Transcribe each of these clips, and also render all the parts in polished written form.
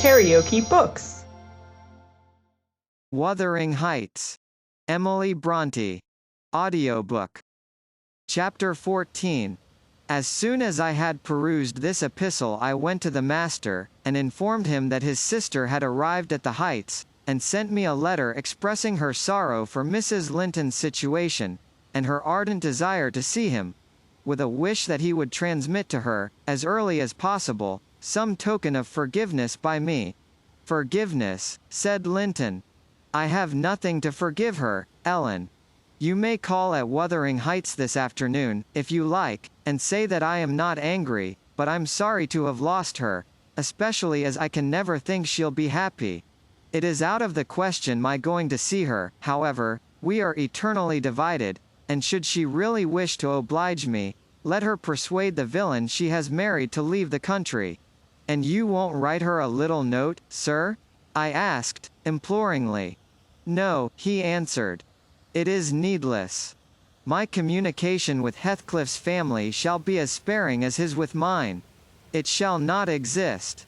KaraokeBooks. Wuthering Heights. Emily Brontë. Audiobook. Chapter 14. As soon as I had perused this epistle, I went to the master, and informed him that his sister had arrived at the Heights, and sent me a letter expressing her sorrow for Mrs. Linton's situation, and her ardent desire to see him, with a wish that he would transmit to her, as early as possible, some token of forgiveness by me. "Forgiveness," said Linton. "I have nothing to forgive her, Ellen. You may call at Wuthering Heights this afternoon, if you like, and say that I am not angry, but I'm sorry to have lost her, especially as I can never think she'll be happy. It is out of the question my going to see her, however. We are eternally divided, and should she really wish to oblige me, let her persuade the villain she has married to leave the country." "And you won't write her a little note, sir?" I asked, imploringly. "No," he answered. "It is needless. My communication with Heathcliff's family shall be as sparing as his with mine. It shall not exist."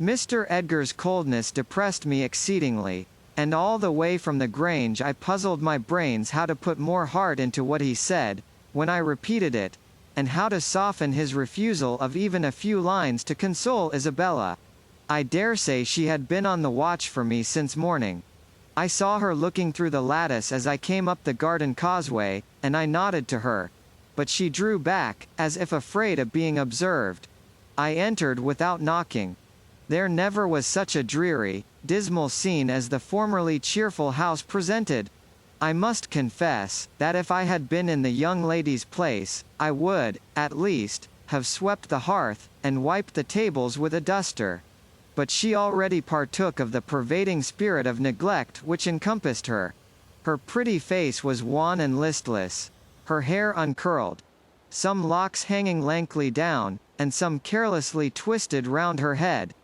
Mr. Edgar's coldness depressed me exceedingly, and all the way from the Grange I puzzled my brains how to put more heart into what he said, when I repeated it, and how to soften his refusal of even a few lines to console Isabella. I dare say she had been on the watch for me since morning. I saw her looking through the lattice as I came up the garden causeway, and I nodded to her. But she drew back, as if afraid of being observed. I entered without knocking. There never was such a dreary, dismal scene as the formerly cheerful house presented. I must confess, that if I had been in the young lady's place, I would, at least, have swept the hearth, and wiped the tables with a duster. But she already partook of the pervading spirit of neglect which encompassed her. Her pretty face was wan and listless, her hair uncurled, some locks hanging lankly down, and some carelessly twisted round her head.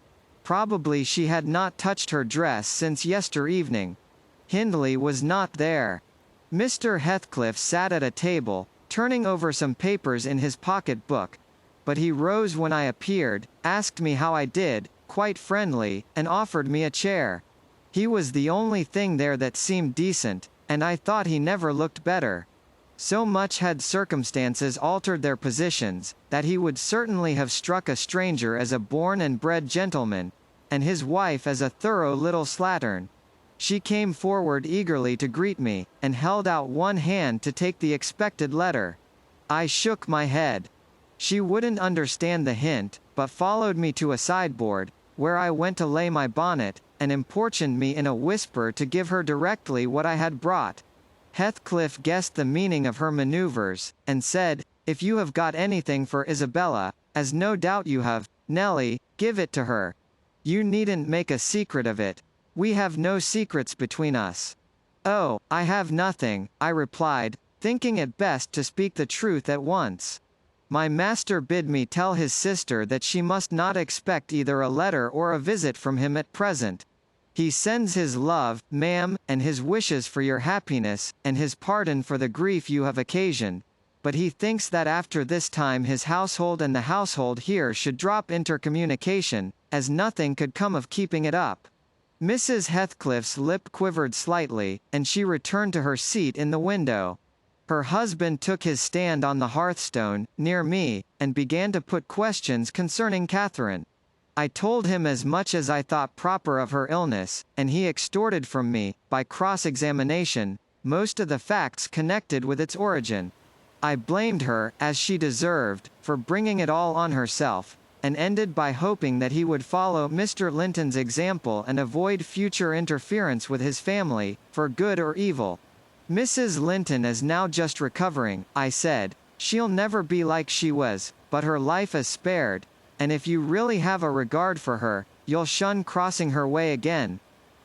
Probably she had not touched her dress since yester evening. Hindley was not there. Mr. Heathcliff sat at a table, turning over some papers in his pocket-book, but he rose when I appeared, asked me how I did, quite friendly, and offered me a chair. He was the only thing there that seemed decent, and I thought he never looked better. So much had circumstances altered their positions, that he would certainly have struck a stranger as a born and bred gentleman, and his wife as a thorough little slattern. She came forward eagerly to greet me, and held out one hand to take the expected letter. I shook my head. She wouldn't understand the hint, but followed me to a sideboard, where I went to lay my bonnet, and importuned me in a whisper to give her directly what I had brought. Heathcliff guessed the meaning of her manoeuvres, and said, "If you have got anything for Isabella, as no doubt you have, Nelly, give it to her. You needn't make a secret of it. We have no secrets between us." "Oh, I have nothing," I replied, thinking it best to speak the truth at once. "My master bid me tell his sister that she must not expect either a letter or a visit from him at present. He sends his love, ma'am, and his wishes for your happiness, and his pardon for the grief you have occasioned, but he thinks that after this time his household and the household here should drop intercommunication, as nothing could come of keeping it up." Mrs. Heathcliff's lip quivered slightly, and she returned to her seat in the window. Her husband took his stand on the hearthstone, near me, and began to put questions concerning Catherine. I told him as much as I thought proper of her illness, and he extorted from me, by cross-examination, most of the facts connected with its origin. I blamed her, as she deserved, for bringing it all on herself, and ended by hoping that he would follow Mr. Linton's example and avoid future interference with his family, for good or evil. "Mrs. Linton is now just recovering," I said. "She'll never be like she was, but her life is spared, and if you really have a regard for her, you'll shun crossing her way again.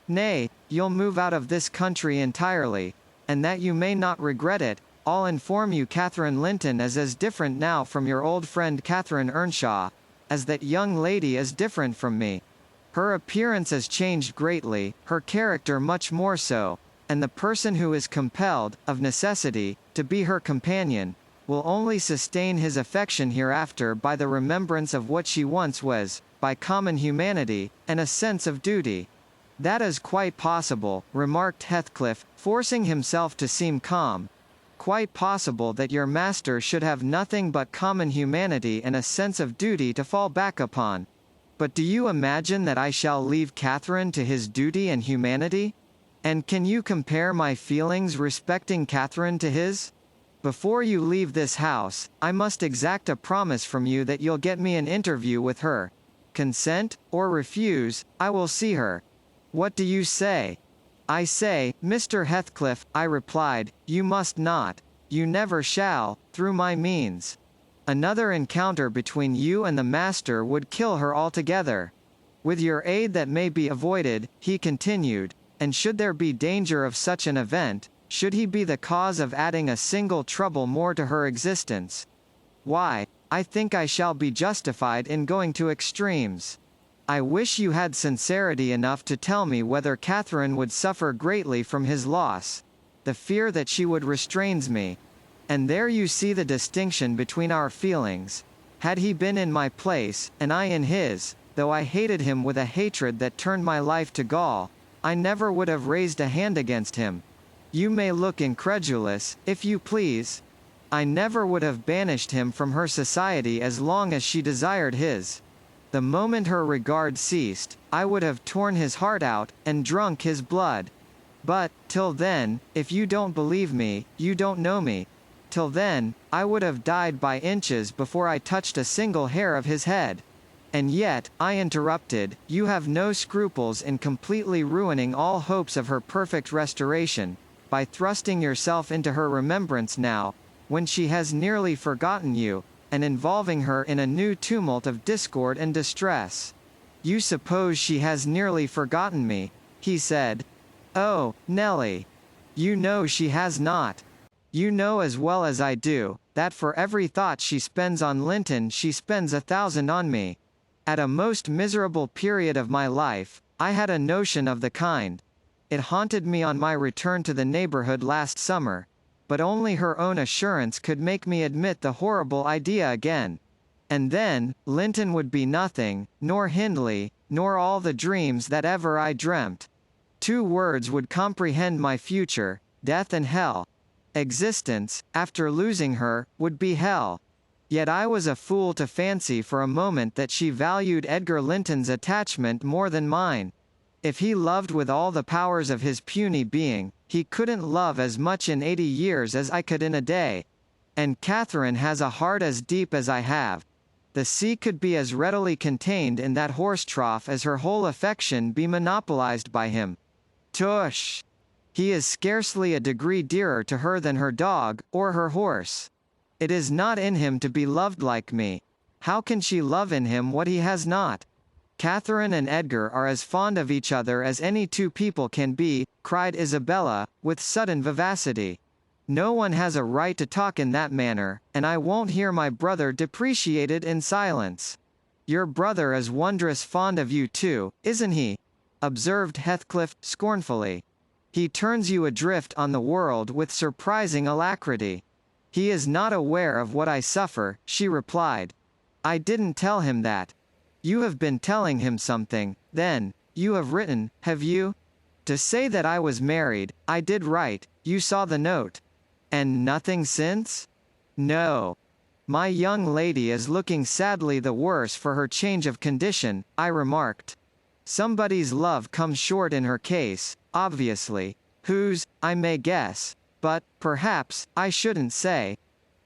Nay, you'll move out of this country entirely, and that you may not regret it, I'll inform you Catherine Linton is as different now from your old friend Catherine Earnshaw, as that young lady is different from me. Her appearance has changed greatly, her character much more so, and the person who is compelled, of necessity, to be her companion, will only sustain his affection hereafter by the remembrance of what she once was, by common humanity, and a sense of duty. That is quite possible, remarked Heathcliff, forcing himself to seem calm. Quite possible that your master should have nothing but common humanity and a sense of duty to fall back upon. But do you imagine that I shall leave Catherine to his duty and humanity? And can you compare my feelings respecting Catherine to his? Before you leave this house, I must exact a promise from you that you'll get me an interview with her. Consent, or refuse, I will see her. What do you say? I say, Mr. Heathcliff, I replied, you must not. You never shall, through my means. Another encounter between you and the master would kill her altogether. With your aid that may be avoided, he continued, and should there be danger of such an event, should he be the cause of adding a single trouble more to her existence, why, I think I shall be justified in going to extremes. I wish you had sincerity enough to tell me whether Catherine would suffer greatly from his loss. The fear that she would restrains me. And there you see the distinction between our feelings. Had he been in my place, and I in his, though I hated him with a hatred that turned my life to gall, I never would have raised a hand against him. You may look incredulous, if you please. I never would have banished him from her society as long as she desired his. The moment her regard ceased, I would have torn his heart out, and drunk his blood. But, till then, if you don't believe me, you don't know me. Till then, I would have died by inches before I touched a single hair of his head. And yet, I interrupted, you have no scruples in completely ruining all hopes of her perfect restoration, by thrusting yourself into her remembrance now, when she has nearly forgotten you, and involving her in a new tumult of discord and distress. You suppose she has nearly forgotten me, he said. Oh, Nelly! You know she has not. You know as well as I do, that for every thought she spends on Linton she spends 1,000 on me. At a most miserable period of my life, I had a notion of the kind. It haunted me on my return to the neighborhood last summer, but only her own assurance could make me admit the horrible idea again. And then, Linton would be nothing, nor Hindley, nor all the dreams that ever I dreamt. 2 words would comprehend my future, death and hell. Existence, after losing her, would be hell. Yet I was a fool to fancy for a moment that she valued Edgar Linton's attachment more than mine. If he loved with all the powers of his puny being, he couldn't love as much in 80 years as I could in a day. And Catherine has a heart as deep as I have. The sea could be as readily contained in that horse trough as her whole affection be monopolized by him. Tush! He is scarcely a degree dearer to her than her dog, or her horse. It is not in him to be loved like me. How can she love in him what he has not? Catherine and Edgar are as fond of each other as any 2 people can be, cried Isabella, with sudden vivacity. No one has a right to talk in that manner, and I won't hear my brother depreciated in silence. Your brother is wondrous fond of you too, isn't he? Observed Heathcliff, scornfully. He turns you adrift on the world with surprising alacrity. He is not aware of what I suffer, she replied. I didn't tell him that. You have been telling him something, then. You have written, have you? To say that I was married, I did write, you saw the note. And nothing since? No. My young lady is looking sadly the worse for her change of condition, I remarked. Somebody's love comes short in her case, obviously. Whose, I may guess. But, perhaps, I shouldn't say.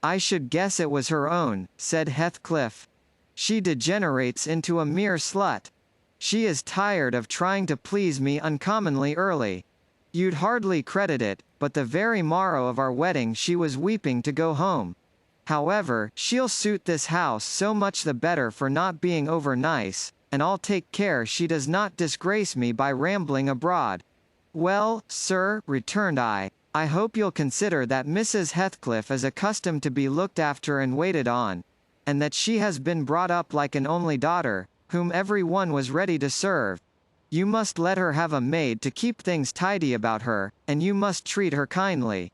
I should guess it was her own, said Heathcliff. She degenerates into a mere slut. She is tired of trying to please me uncommonly early. You'd hardly credit it, but the very morrow of our wedding she was weeping to go home. However, she'll suit this house so much the better for not being over nice, and I'll take care she does not disgrace me by rambling abroad. Well, sir, returned I hope you'll consider that Mrs. Heathcliff is accustomed to be looked after and waited on, and that she has been brought up like an only daughter, whom every one was ready to serve. You must let her have a maid to keep things tidy about her, and you must treat her kindly.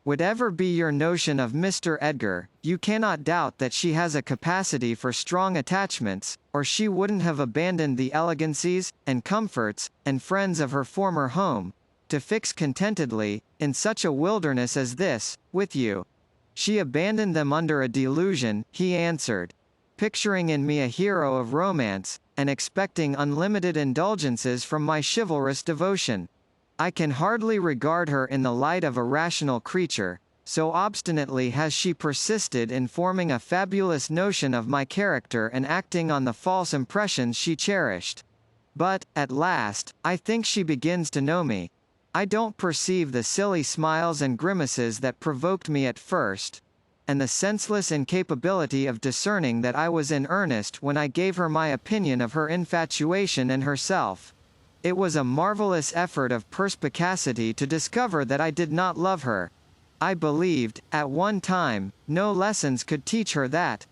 Whatever be your notion of Mr. Edgar, you cannot doubt that she has a capacity for strong attachments, or she wouldn't have abandoned the elegancies, and comforts, and friends of her former home, to fix contentedly, in such a wilderness as this, with you. She abandoned them under a delusion, he answered, picturing in me a hero of romance, and expecting unlimited indulgences from my chivalrous devotion. I can hardly regard her in the light of a rational creature, so obstinately has she persisted in forming a fabulous notion of my character and acting on the false impressions she cherished. But, at last, I think she begins to know me. I don't perceive the silly smiles and grimaces that provoked me at first, and the senseless incapability of discerning that I was in earnest when I gave her my opinion of her infatuation and herself. It was a marvelous effort of perspicacity to discover that I did not love her. I believed, at one time, no lessons could teach her that.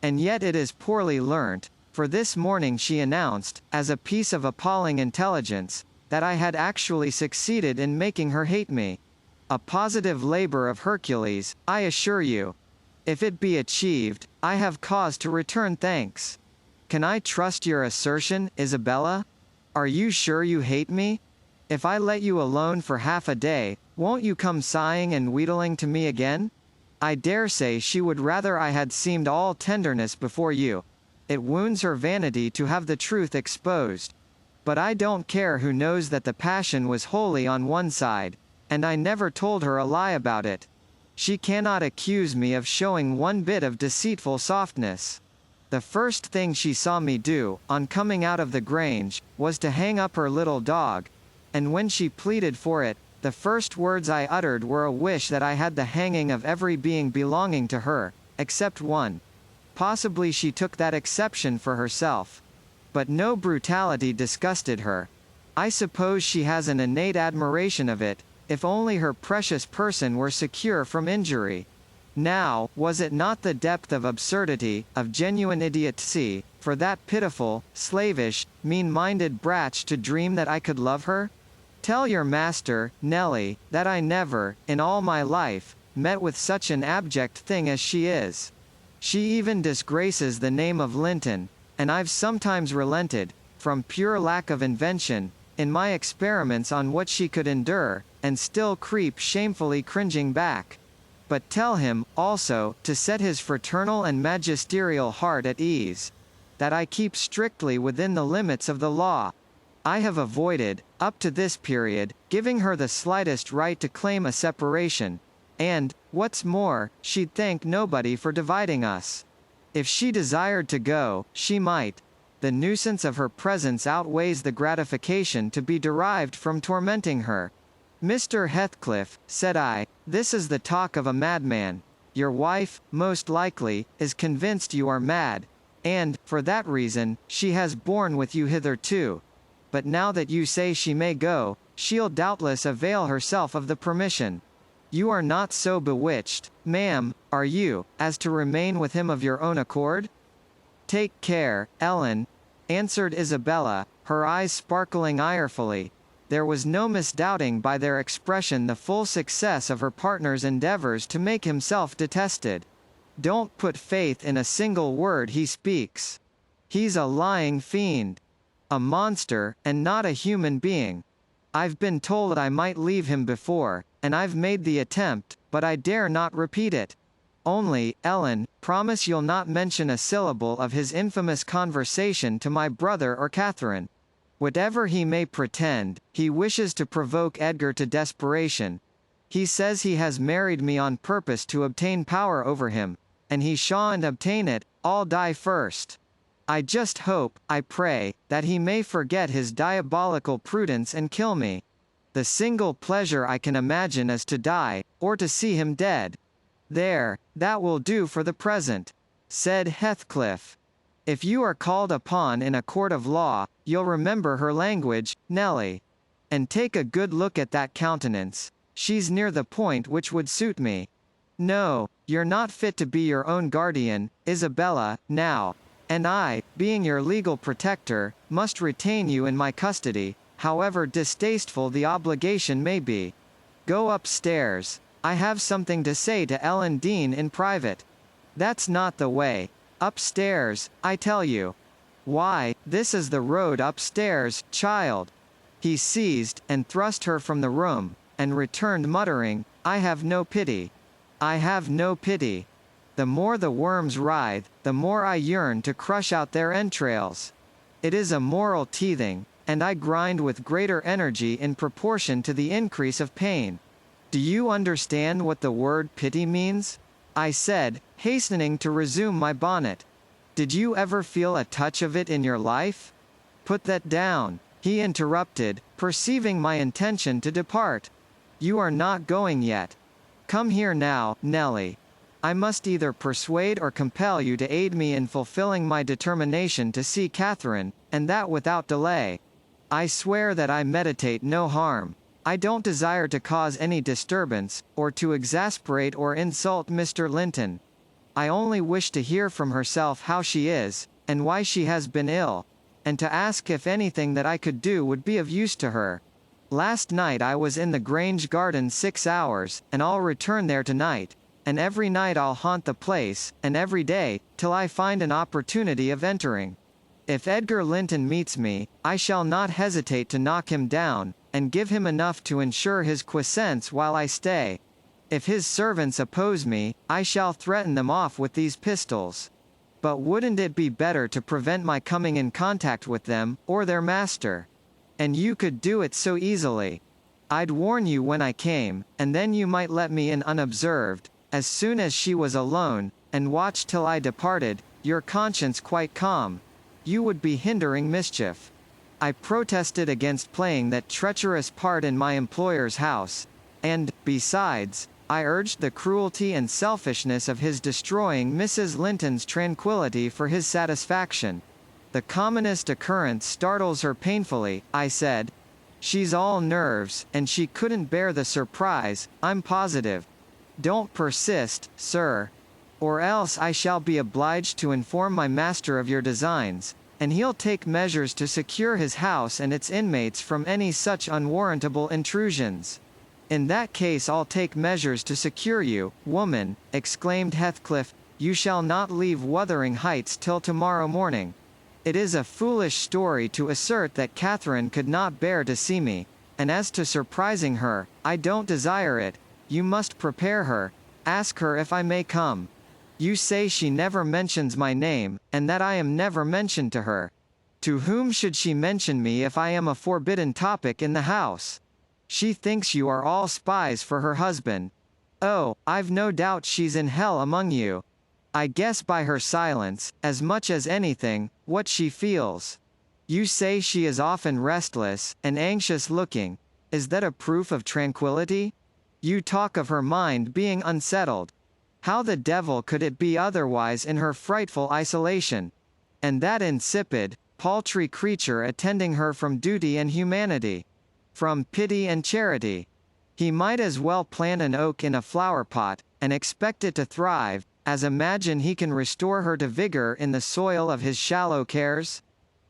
And yet it is poorly learnt, for this morning she announced, as a piece of appalling intelligence, that I had actually succeeded in making her hate me. A positive labor of Hercules, I assure you. If it be achieved, I have cause to return thanks. Can I trust your assertion, Isabella? Are you sure you hate me? If I let you alone for half a day, won't you come sighing and wheedling to me again? I dare say she would rather I had seemed all tenderness before you. It wounds her vanity to have the truth exposed. But I don't care who knows that the passion was wholly on one side, and I never told her a lie about it. She cannot accuse me of showing one bit of deceitful softness. The first thing she saw me do, on coming out of the Grange, was to hang up her little dog, and when she pleaded for it, the first words I uttered were a wish that I had the hanging of every being belonging to her, except one. Possibly she took that exception for herself. But no brutality disgusted her. I suppose she has an innate admiration of it, if only her precious person were secure from injury. Now, was it not the depth of absurdity, of genuine idiocy, for that pitiful, slavish, mean-minded brat to dream that I could love her? Tell your master, Nelly, that I never, in all my life, met with such an abject thing as she is. She even disgraces the name of Linton, and I've sometimes relented, from pure lack of invention, in my experiments on what she could endure, and still creep shamefully cringing back. But tell him, also, to set his fraternal and magisterial heart at ease, that I keep strictly within the limits of the law. I have avoided, up to this period, giving her the slightest right to claim a separation, and, what's more, she'd thank nobody for dividing us. If she desired to go, she might. The nuisance of her presence outweighs the gratification to be derived from tormenting her. Mr. Heathcliff, said I, this is the talk of a madman. Your wife, most likely, is convinced you are mad, and, for that reason, she has borne with you hitherto. But now that you say she may go, she'll doubtless avail herself of the permission. You are not so bewitched, ma'am, are you, as to remain with him of your own accord? Take care, Ellen, answered Isabella, her eyes sparkling irefully. There was no misdoubting by their expression the full success of her partner's endeavors to make himself detested. Don't put faith in a single word he speaks. He's a lying fiend. A monster, and not a human being. I've been told I might leave him before, and I've made the attempt, but I dare not repeat it. Only, Ellen, promise you'll not mention a syllable of his infamous conversation to my brother or Catherine. Whatever he may pretend, he wishes to provoke Edgar to desperation. He says he has married me on purpose to obtain power over him, and he shan't obtain it, I'll die first. I just hope, I pray, that he may forget his diabolical prudence and kill me. The single pleasure I can imagine is to die, or to see him dead. There, that will do for the present, said Heathcliff. If you are called upon in a court of law, you'll remember her language, Nelly. And take a good look at that countenance. She's near the point which would suit me. No, you're not fit to be your own guardian, Isabella, now. And I, being your legal protector, must retain you in my custody, however distasteful the obligation may be. Go upstairs. I have something to say to Ellen Dean in private. That's not the way. Upstairs, I tell you. Why, this is the road upstairs, child. He seized, and thrust her from the room, and returned muttering, I have no pity. I have no pity. The more the worms writhe, the more I yearn to crush out their entrails. It is a moral teething, and I grind with greater energy in proportion to the increase of pain. Do you understand what the word pity means? I said, hastening to resume my bonnet. Did you ever feel a touch of it in your life? Put that down, he interrupted, perceiving my intention to depart. You are not going yet. Come here now, Nellie. I must either persuade or compel you to aid me in fulfilling my determination to see Catherine, and that without delay. I swear that I meditate no harm. I don't desire to cause any disturbance, or to exasperate or insult Mr. Linton. I only wish to hear from herself how she is, and why she has been ill, and to ask if anything that I could do would be of use to her. Last night I was in the Grange garden 6 hours, and I'll return there tonight, and every night I'll haunt the place, and every day, till I find an opportunity of entering. If Edgar Linton meets me, I shall not hesitate to knock him down, and give him enough to ensure his quiescence while I stay. If his servants oppose me, I shall threaten them off with these pistols. But wouldn't it be better to prevent my coming in contact with them, or their master? And you could do it so easily. I'd warn you when I came, and then you might let me in unobserved, as soon as she was alone, and watch till I departed, your conscience quite calm. You would be hindering mischief. I protested against playing that treacherous part in my employer's house, and, besides, I urged the cruelty and selfishness of his destroying Mrs. Linton's tranquility for his satisfaction. The commonest occurrence startles her painfully, I said. She's all nerves, and she couldn't bear the surprise, I'm positive. Don't persist, sir. Or else I shall be obliged to inform my master of your designs, and he'll take measures to secure his house and its inmates from any such unwarrantable intrusions. In that case I'll take measures to secure you, woman, exclaimed Heathcliff. You shall not leave Wuthering Heights till tomorrow morning. It is a foolish story to assert that Catherine could not bear to see me, and as to surprising her, I don't desire it. You must prepare her. Ask her if I may come. You say she never mentions my name, and that I am never mentioned to her. To whom should she mention me if I am a forbidden topic in the house? She thinks you are all spies for her husband. Oh, I've no doubt she's in hell among you. I guess by her silence, as much as anything, what she feels. You say she is often restless, and anxious-looking. Is that a proof of tranquility? You talk of her mind being unsettled. How the devil could it be otherwise in her frightful isolation? And that insipid, paltry creature attending her from duty and humanity. From pity and charity. He might as well plant an oak in a flower pot, and expect it to thrive, as imagine he can restore her to vigor in the soil of his shallow cares.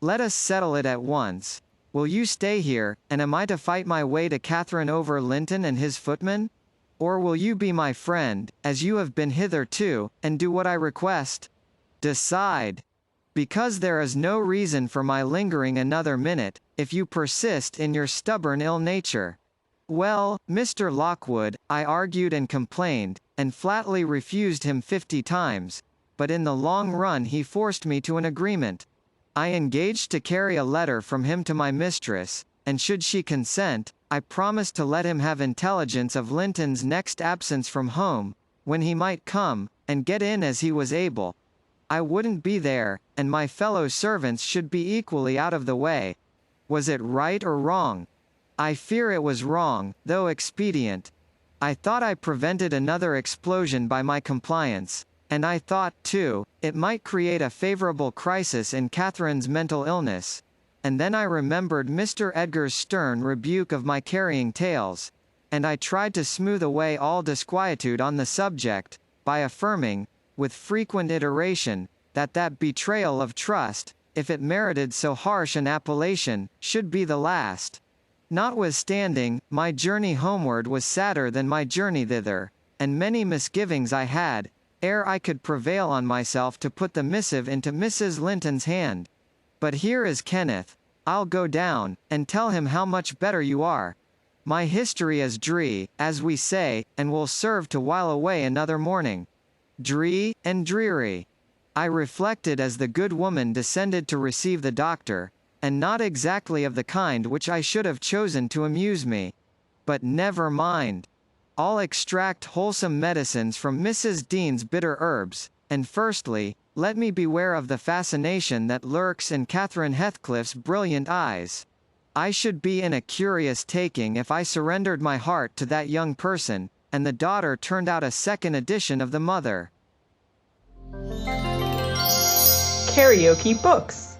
Let us settle it at once. Will you stay here, and am I to fight my way to Catherine over Linton and his footman? Or will you be my friend, as you have been hitherto, and do what I request? Decide. Because there is no reason for my lingering another minute, if you persist in your stubborn ill nature. Well, Mr. Lockwood, I argued and complained, and flatly refused him 50 times, but in the long run he forced me to an agreement. I engaged to carry a letter from him to my mistress, and should she consent, I promised to let him have intelligence of Linton's next absence from home, when he might come, and get in as he was able. I wouldn't be there, and my fellow servants should be equally out of the way. Was it right or wrong? I fear it was wrong, though expedient. I thought I prevented another explosion by my compliance, and I thought, too, it might create a favorable crisis in Catherine's mental illness. And then I remembered Mr. Edgar's stern rebuke of my carrying tales, and I tried to smooth away all disquietude on the subject, by affirming, with frequent iteration, that betrayal of trust, if it merited so harsh an appellation, should be the last. Notwithstanding, my journey homeward was sadder than my journey thither, and many misgivings I had, ere I could prevail on myself to put the missive into Mrs. Linton's hand. But here is Kenneth. I'll go down, and tell him how much better you are. My history is dree, as we say, and will serve to while away another morning. Dree, and dreary. I reflected as the good woman descended to receive the doctor, and not exactly of the kind which I should have chosen to amuse me. But never mind. I'll extract wholesome medicines from Mrs. Dean's bitter herbs, and firstly, let me beware of the fascination that lurks in Catherine Heathcliff's brilliant eyes. I should be in a curious taking if I surrendered my heart to that young person, and the daughter turned out a second edition of the mother. KaraokeBooks.